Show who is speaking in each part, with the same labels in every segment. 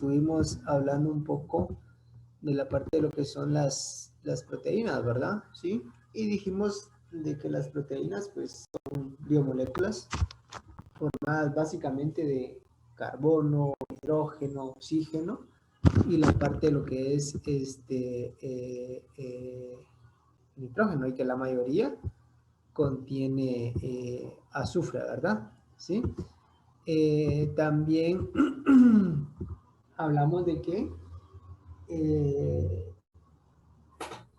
Speaker 1: estuvimos hablando un poco de la parte de lo que son las proteínas, ¿verdad? Sí. Y dijimos de que las proteínas, pues, son biomoléculas formadas básicamente de carbono, hidrógeno, oxígeno, y la parte de lo que es nitrógeno, y que la mayoría contiene azufre, ¿verdad? ¿Sí? También hablamos de que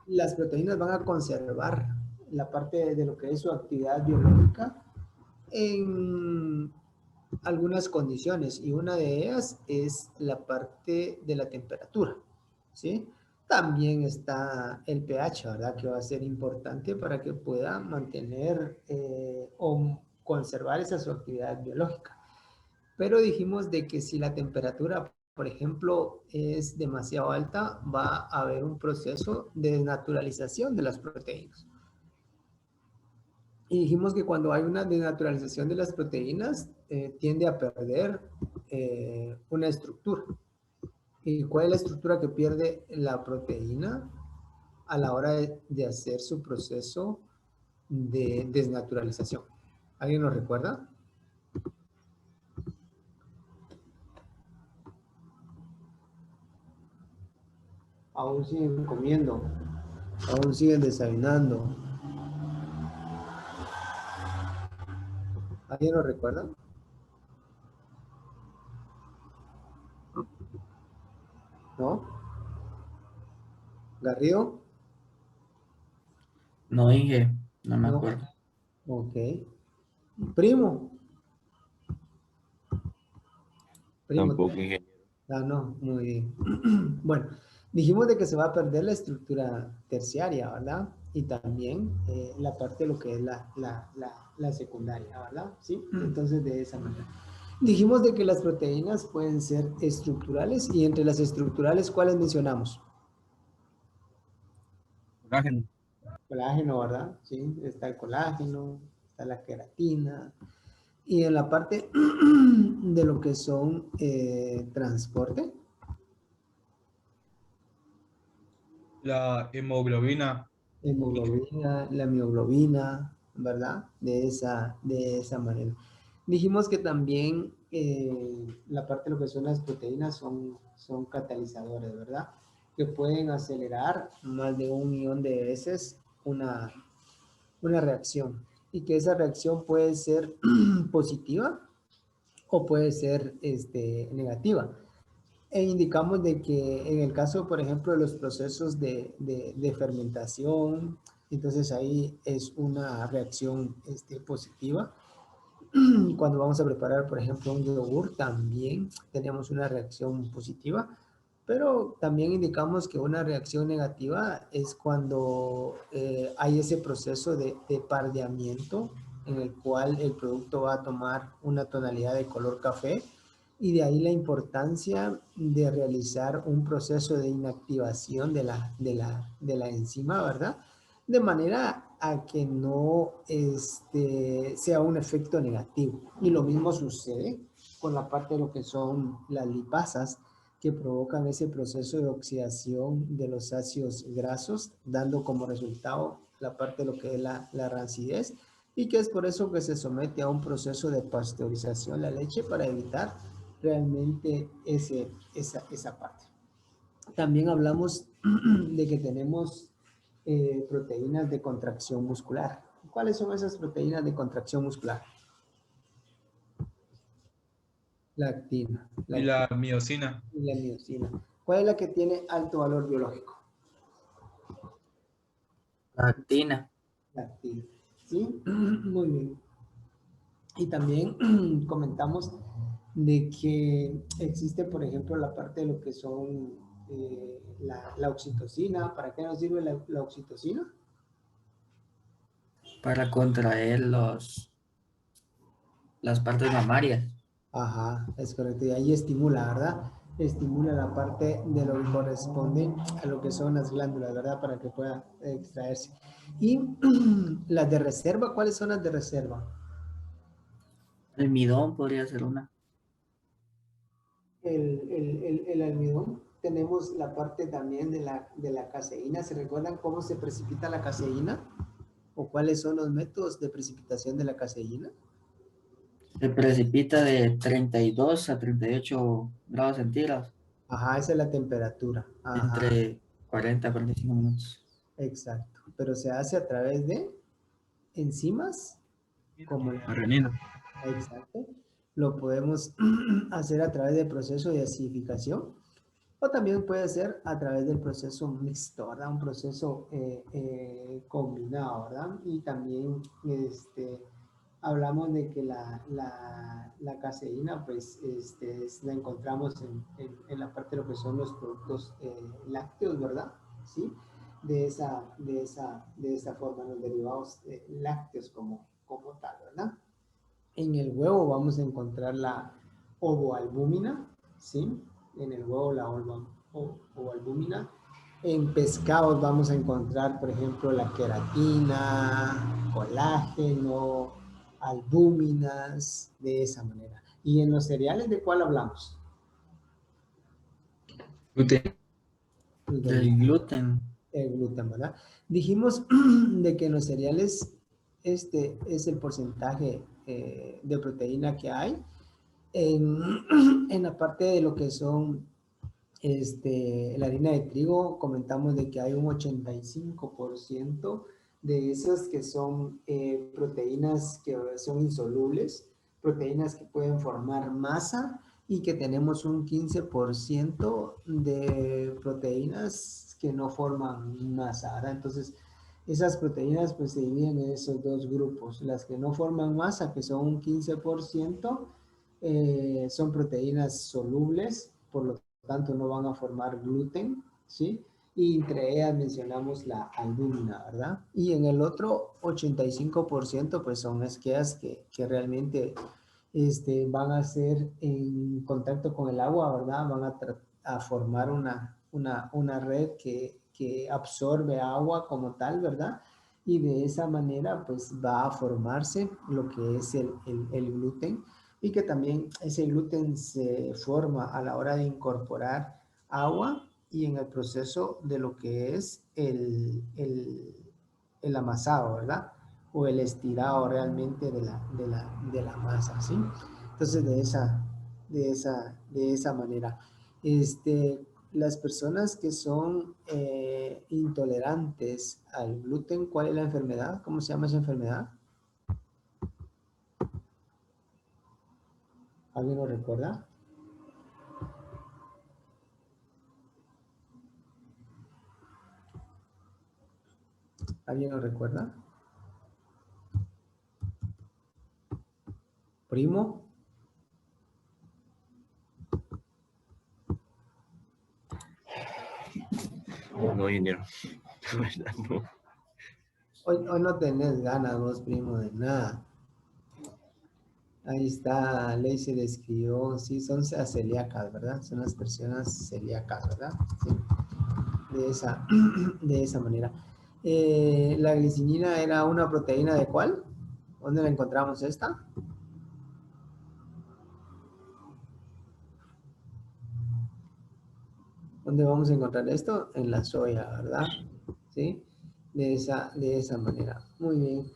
Speaker 1: las proteínas van a conservar la parte de lo que es su actividad biológica en algunas condiciones, y una de ellas es la parte de la temperatura, ¿sí? También está el pH, ¿verdad? Que va a ser importante para que pueda mantener o conservar esa su actividad biológica. Pero dijimos de que si la temperatura, por ejemplo, es demasiado alta, va a haber un proceso de desnaturalización de las proteínas. Y dijimos que cuando hay una desnaturalización de las proteínas, tiende a perder una estructura. ¿Y cuál es la estructura que pierde la proteína a la hora de hacer su proceso de desnaturalización? ¿Alguien nos recuerda? Aún siguen comiendo, aún siguen desayunando. ¿Alguien nos recuerda? ¿No? ¿Garrido?
Speaker 2: No, Inge, no me
Speaker 1: No.
Speaker 2: acuerdo.
Speaker 1: Ok. Primo. Primo.
Speaker 3: Tampoco, ingeniero.
Speaker 1: Ah, no, muy bien. Bueno, dijimos de que se va a perder la estructura terciaria, ¿verdad? Y también la parte de lo que es la secundaria, ¿verdad? Sí, entonces de esa manera. Dijimos de que las proteínas pueden ser estructurales, y entre las estructurales, ¿cuáles mencionamos?
Speaker 3: Colágeno.
Speaker 1: Colágeno, ¿verdad? Sí, está el colágeno, está la queratina. Y en la parte de lo que son transporte,
Speaker 4: La hemoglobina.
Speaker 1: hemoglobina, la mioglobina, ¿verdad? De esa manera. Dijimos que también la parte de lo que son las proteínas son catalizadores, ¿verdad? Que pueden acelerar más de 1 millón de veces una reacción, y que esa reacción puede ser positiva o puede ser negativa. E indicamos de que en el caso, por ejemplo, de los procesos de fermentación, entonces ahí es una reacción positiva. Cuando vamos a preparar, por ejemplo, un yogur, también tenemos una reacción positiva, pero también indicamos que una reacción negativa es cuando hay ese proceso de pardeamiento, en el cual el producto va a tomar una tonalidad de color café, y de ahí la importancia de realizar un proceso de inactivación de la enzima, ¿verdad? De manera a que no sea un efecto negativo. Y lo mismo sucede con la parte de lo que son las lipasas, que provocan ese proceso de oxidación de los ácidos grasos, dando como resultado la parte de lo que es la rancidez, y que es por eso que se somete a un proceso de pasteurización la leche, para evitar realmente esa parte. También hablamos de que tenemos proteínas de contracción muscular. ¿Cuáles son esas proteínas de contracción muscular? La actina,
Speaker 4: Y la miocina.
Speaker 1: y la miocina. ¿Cuál es la que tiene alto valor biológico?
Speaker 2: La actina.
Speaker 1: La actina. ¿Sí? Muy bien. Y también comentamos de que existe, por ejemplo, la parte de lo que son la oxitocina. ¿Para qué nos sirve la oxitocina?
Speaker 2: Para contraer las partes mamarias.
Speaker 1: Ajá, es correcto. Y ahí estimula, ¿verdad? Estimula la parte de lo que corresponde a lo que son las glándulas, ¿verdad? Para que pueda extraerse. Y las de reserva, ¿cuáles son las de reserva?
Speaker 2: Almidón podría ser una.
Speaker 1: el almidón. Tenemos la parte también de la caseína. ¿Se recuerdan cómo se precipita la caseína? ¿O cuáles son los métodos de precipitación de la caseína?
Speaker 2: Se precipita de 32 a 38 grados centígrados,
Speaker 1: Ajá, esa es la temperatura. Ajá,
Speaker 2: entre 40 a 45 minutos.
Speaker 1: exacto. Pero se hace a través de enzimas como la...
Speaker 3: Renina.
Speaker 1: Exacto. Lo podemos hacer a través del proceso de acidificación o también puede ser a través del proceso mixto, ¿verdad? Un proceso combinado, ¿verdad? Y también hablamos de que la caseína, pues, la encontramos en la parte de lo que son los productos lácteos, ¿verdad? ¿Sí? De esa forma, los derivados lácteos como tal, ¿verdad? En el huevo vamos a encontrar la ovoalbúmina, ¿sí? En el huevo la ovoalbúmina. En pescados vamos a encontrar, por ejemplo, la queratina, colágeno, albúminas, de esa manera. ¿Y en los cereales de cuál hablamos?
Speaker 4: Gluten.
Speaker 2: Del gluten.
Speaker 1: El gluten, ¿verdad? Dijimos de que en los cereales este es el porcentaje de proteína que hay. En la parte de lo que son la harina de trigo, comentamos de que hay un 85% de esas que son proteínas que son insolubles, proteínas que pueden formar masa y que tenemos un 15% de proteínas que no forman masa, ¿verdad? Entonces, esas proteínas pues se dividen en esos dos grupos. Las que no forman masa, que son un 15%, son proteínas solubles, por lo tanto no van a formar gluten, ¿sí? Y entre ellas mencionamos la albúmina, ¿verdad? Y en el otro 85% pues son aquellas que realmente van a ser en contacto con el agua, ¿verdad? Van a formar una red que absorbe agua como tal, ¿verdad? Y de esa manera pues va a formarse lo que es el gluten y que también ese gluten se forma a la hora de incorporar agua y en el proceso de lo que es el amasado, ¿verdad? O el estirado realmente de la masa, ¿sí? Entonces, de esa manera. Las personas que son intolerantes al gluten, ¿cuál es la enfermedad? ¿Cómo se llama esa enfermedad? ¿Alguien lo recuerda? ¿Alguien lo recuerda? ¿Primo?
Speaker 3: No, ingeniero. La verdad, no.
Speaker 1: Hoy no tenés ganas vos, primo, de nada. Ahí está, Ley se describió, sí, son celíacas, ¿verdad? Son las personas celíacas, ¿verdad? Sí, de esa manera. ¿La glicinina era una proteína de cuál? ¿Dónde la encontramos esta? ¿Dónde vamos a encontrar esto? En la soya, ¿verdad? ¿Sí? De esa manera. Muy bien.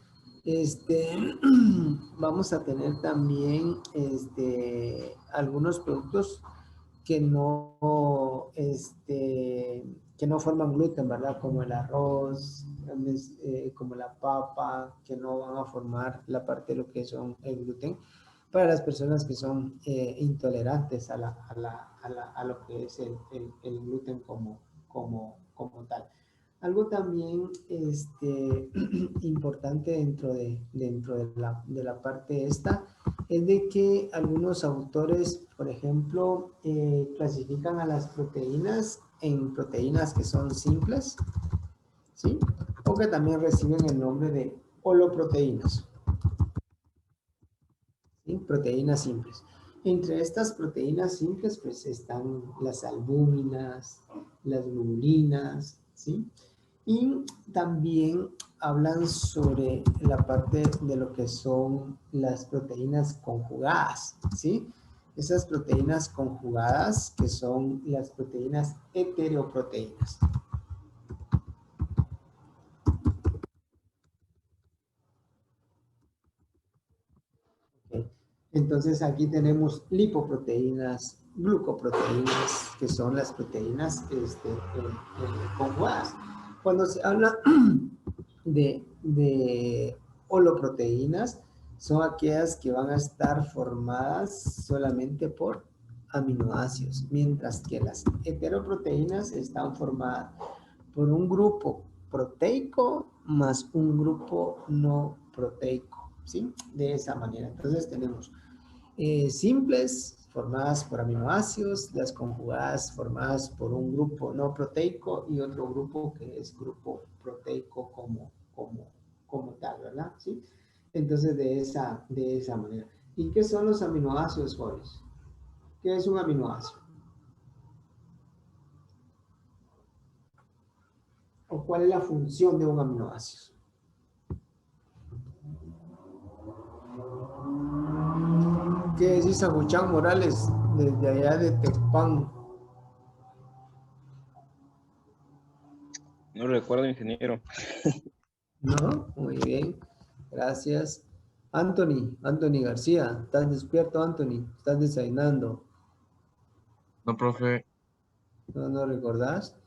Speaker 1: Vamos a tener también algunos productos que no forman gluten, ¿verdad? Como el arroz, como la papa, que no van a formar la parte de lo que son el gluten, para las personas que son intolerantes a lo que es el gluten como tal. Algo también importante dentro de la parte esta es de que algunos autores, por ejemplo, clasifican a las proteínas en proteínas que son simples, ¿sí? O que también reciben el nombre de holoproteínas, ¿sí? Proteínas simples. Entre estas proteínas simples, pues están las albúminas, las glulinas, ¿sí? Y también hablan sobre la parte de lo que son las proteínas conjugadas, ¿sí? esas proteínas conjugadas, que son las proteínas heteroproteínas. Ok. Entonces aquí tenemos lipoproteínas, glucoproteínas, que son las proteínas conjugadas. Cuando se habla de holoproteínas, son aquellas que van a estar formadas solamente por aminoácidos, mientras que las heteroproteínas están formadas por un grupo proteico más un grupo no proteico, ¿sí? De esa manera. Entonces tenemos simples formadas por aminoácidos, las conjugadas formadas por un grupo no proteico y otro grupo que es grupo proteico como tal, ¿verdad? ¿Sí? Entonces de esa manera. ¿Y qué son los aminoácidos, jóvenes? ¿Qué es un aminoácido? ¿O cuál es la función de un aminoácido? ¿Qué decís, Aguchán Morales, desde allá de Tecpan?
Speaker 3: No recuerdo, ingeniero.
Speaker 1: No, muy bien, gracias. Anthony García, ¿estás despierto, Anthony? ¿Estás desayunando?
Speaker 3: No, profe.
Speaker 1: ¿No recordás?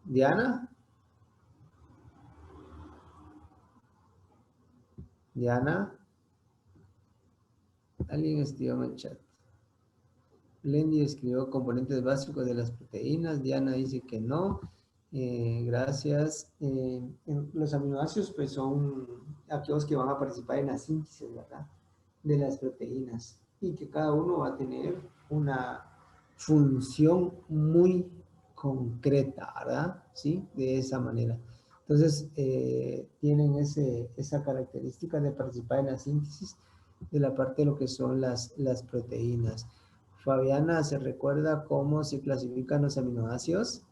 Speaker 1: Diana, Diana, alguien escribió en el chat. Lendy escribió componentes básicos de las proteínas. Diana dice que no. Gracias. Los aminoácidos pues son aquellos que van a participar en la síntesis, ¿verdad? De las proteínas y que cada uno va a tener una función muy concreta, ¿verdad? ¿Sí? De esa manera. Entonces, tienen esa característica de participar en la síntesis de la parte de lo que son las proteínas. Fabiana, ¿se recuerda cómo se clasifican los aminoácidos?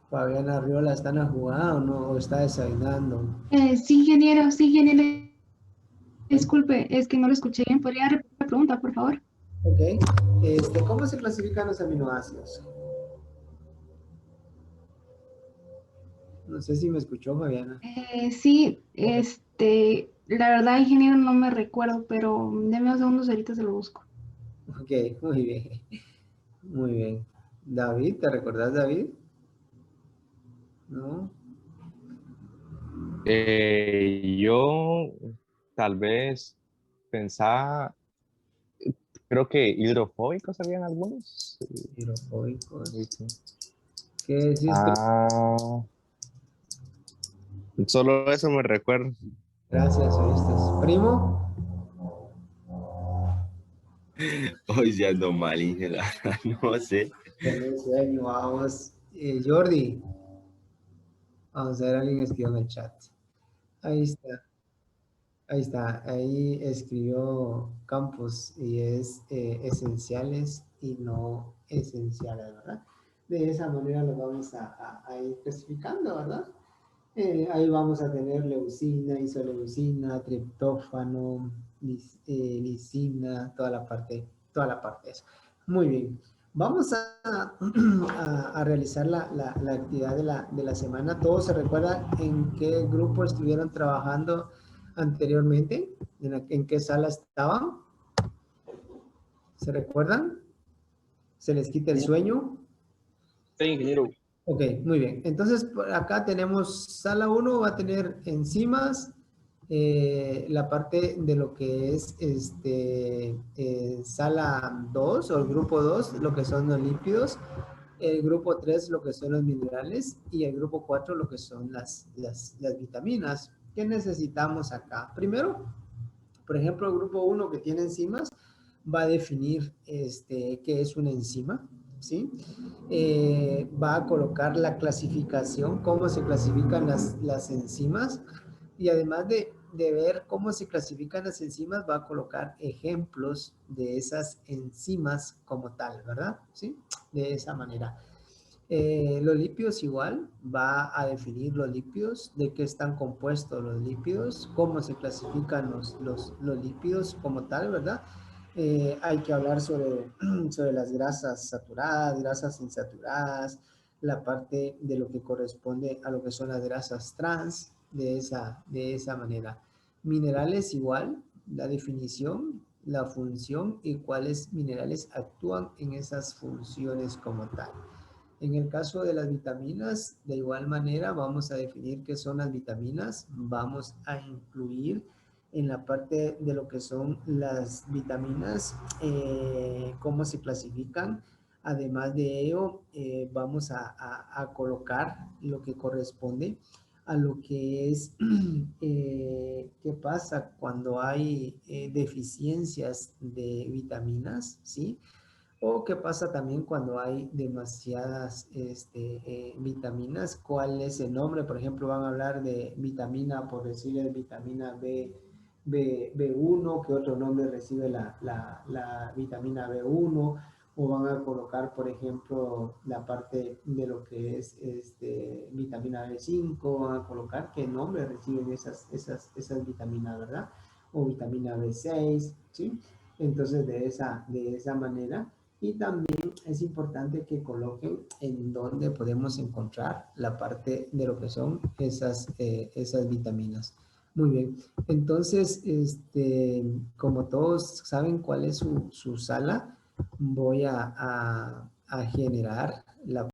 Speaker 1: Fabiana Arriola, ¿están a jugar o no? ¿O está desayunando?
Speaker 5: Sí, ingeniero. Disculpe, es que no lo escuché bien. ¿Podría repetir la pregunta, por favor?
Speaker 1: Ok. ¿Cómo se clasifican los aminoácidos? No sé si me escuchó, Fabiana.
Speaker 5: Sí, la verdad, ingeniero, no me recuerdo, pero deme unos segundos, ahorita se lo busco.
Speaker 1: Ok, muy bien. Muy bien. David, ¿te recordás, David? ¿No?
Speaker 6: Yo tal vez pensaba, creo que hidrofóbicos habían algunos.
Speaker 1: Hidrofóbicos.
Speaker 6: Sí, sí.
Speaker 1: ¿Qué decís?
Speaker 6: Ah, solo eso me recuerdo.
Speaker 1: Gracias, oíste. Primo.
Speaker 3: Hoy ya ando mal, ingeniero. No sé.
Speaker 1: Tenés sueño, vamos. Jordi. Vamos a ver, alguien escribió en el chat. Ahí está. Ahí está. Ahí escribió Campos y es esenciales y no esenciales, ¿verdad? De esa manera lo vamos a ir clasificando, ¿verdad? Ahí vamos a tener leucina, isoleucina, triptófano, lisina, toda la parte de eso. Muy bien. Vamos a realizar la actividad de la semana. ¿Todos se recuerdan en qué grupo estuvieron trabajando anteriormente? ¿En qué sala estaban? ¿Se recuerdan? ¿Se les quita el sueño?
Speaker 3: Sí, ingeniero.
Speaker 1: Ok, muy bien. Entonces, por acá tenemos sala 1, va a tener enzimas, la parte de lo que es sala 2 o el grupo 2, lo que son los lípidos, el grupo 3, lo que son los minerales, y el grupo 4, lo que son las vitaminas. ¿Qué necesitamos acá? Primero, por ejemplo, el grupo 1 que tiene enzimas va a definir qué es una enzima, ¿sí? Va a colocar la clasificación, cómo se clasifican las enzimas, y además de ver cómo se clasifican las enzimas, va a colocar ejemplos de esas enzimas como tal, ¿verdad? ¿Sí? De esa manera. Los lípidos igual, va a definir los lípidos, de qué están compuestos los lípidos, cómo se clasifican los lípidos como tal, ¿verdad? Hay que hablar sobre, sobre las grasas saturadas, grasas insaturadas, la parte de lo que corresponde a lo que son las grasas trans, de esa manera. Minerales igual, la definición, la función y cuáles minerales actúan en esas funciones como tal. En el caso de las vitaminas, de igual manera vamos a definir qué son las vitaminas, vamos a incluir en la parte de lo que son las vitaminas, cómo se clasifican. Además de ello, vamos a colocar lo que corresponde a lo que es qué pasa cuando hay deficiencias de vitaminas, ¿sí? O qué pasa también cuando hay demasiadas vitaminas, cuál es el nombre. Por ejemplo, van a hablar de vitamina, por decirle vitamina B1, que otro nombre recibe la vitamina B1, o van a colocar, por ejemplo, la parte de lo que es vitamina B5, van a colocar qué nombre reciben esas vitaminas, ¿verdad? O vitamina B6, ¿sí? Entonces, de esa manera. Y también es importante que coloquen en dónde podemos encontrar la parte de lo que son esas vitaminas. Muy bien. Entonces, como todos saben cuál es su sala, voy a generar la